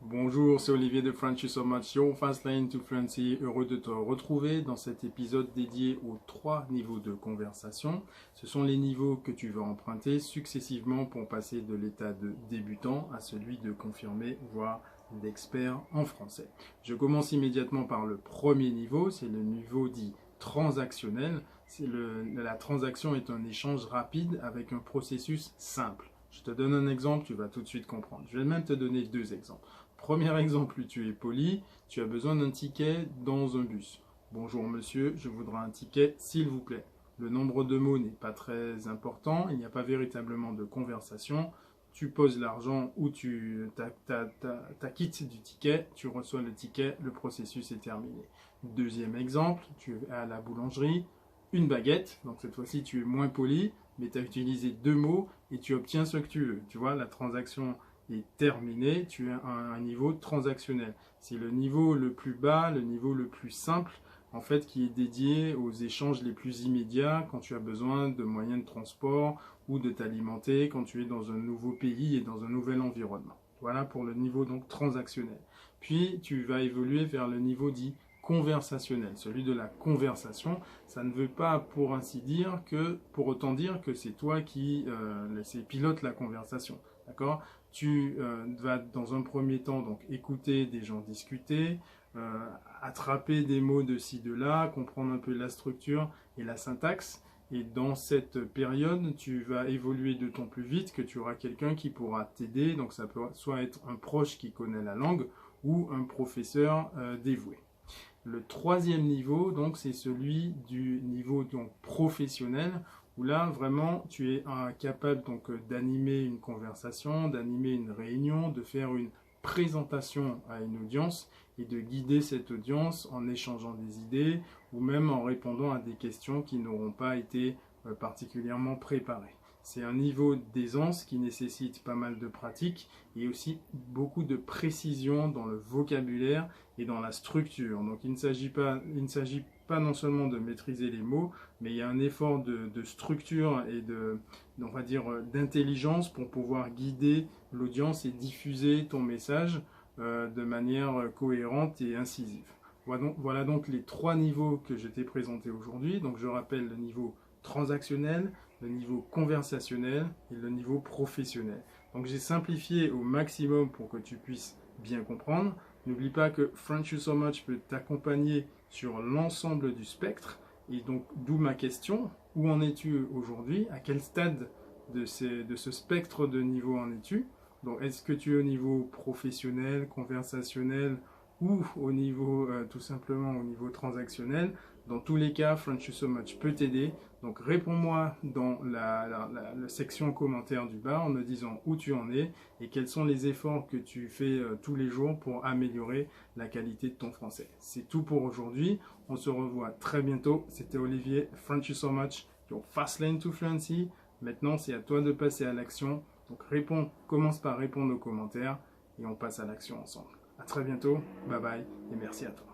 Bonjour, c'est Olivier de French So Much, your fast lane to Fluency. Heureux de te retrouver dans cet épisode dédié aux 3 niveaux de conversation. Ce sont les niveaux que tu vas emprunter successivement pour passer de l'état de débutant à celui de confirmé, voire d'expert en français. Je commence immédiatement par le premier niveau, c'est le niveau dit transactionnel. La transaction est un échange rapide avec un processus simple. Je te donne un exemple, tu vas tout de suite comprendre. Je vais même te donner 2 exemples. Premier exemple, tu es poli, tu as besoin d'un ticket dans un bus. Bonjour monsieur, je voudrais un ticket s'il vous plaît. Le nombre de mots n'est pas très important, il n'y a pas véritablement de conversation. Tu poses l'argent ou tu t'acquittes du ticket, tu reçois le ticket, le processus est terminé. Deuxième exemple, tu es à la boulangerie, une baguette, donc cette fois-ci tu es moins poli, mais tu as utilisé 2 mots et tu obtiens ce que tu veux. Tu vois, la transaction est terminé, tu as un niveau transactionnel. C'est le niveau le plus bas, le niveau le plus simple, en fait, qui est dédié aux échanges les plus immédiats quand tu as besoin de moyens de transport ou de t'alimenter quand tu es dans un nouveau pays et dans un nouvel environnement. Voilà pour le niveau donc transactionnel. Puis tu vas évoluer vers le niveau dit conversationnel. Celui de la conversation, ça ne veut pas pour ainsi dire que, pour autant dire que c'est toi qui pilote la conversation. D'accord ? Tu vas dans un premier temps donc écouter des gens discuter, attraper des mots de ci, de là, comprendre un peu la structure et la syntaxe. Et dans cette période, tu vas évoluer d'autant plus vite que tu auras quelqu'un qui pourra t'aider. Donc ça peut soit être un proche qui connaît la langue ou un professeur dévoué. Le troisième niveau, donc, c'est celui du niveau donc, professionnel, où là, vraiment, tu es capable donc d'animer une conversation, d'animer une réunion, de faire une présentation à une audience et de guider cette audience en échangeant des idées ou même en répondant à des questions qui n'auront pas été particulièrement préparées. C'est un niveau d'aisance qui nécessite pas mal de pratique et aussi beaucoup de précision dans le vocabulaire et dans la structure. Donc il ne s'agit pas non seulement de maîtriser les mots, mais il y a un effort de structure et on va dire, d'intelligence pour pouvoir guider l'audience et diffuser ton message de manière cohérente et incisive. Voilà donc les 3 niveaux que je t'ai présentés aujourd'hui. Donc je rappelle le niveau transactionnel, le niveau conversationnel et le niveau professionnel. Donc j'ai simplifié au maximum pour que tu puisses bien comprendre. N'oublie pas que French So Much peut t'accompagner sur l'ensemble du spectre. Et donc d'où ma question, où en es-tu aujourd'hui? À quel stade de ce spectre de niveau en es-tu? Donc est-ce que tu es au niveau professionnel, conversationnel ou au niveau tout simplement au niveau transactionnel? Dans tous les cas, French So Much peut t'aider. Donc réponds-moi dans la section commentaires du bas en me disant où tu en es et quels sont les efforts que tu fais tous les jours pour améliorer la qualité de ton français. C'est tout pour aujourd'hui. On se revoit très bientôt. C'était Olivier, French So Much, your fast lane to fluency. Maintenant, c'est à toi de passer à l'action. Donc commence par répondre aux commentaires et on passe à l'action ensemble. À très bientôt, bye bye et merci à toi.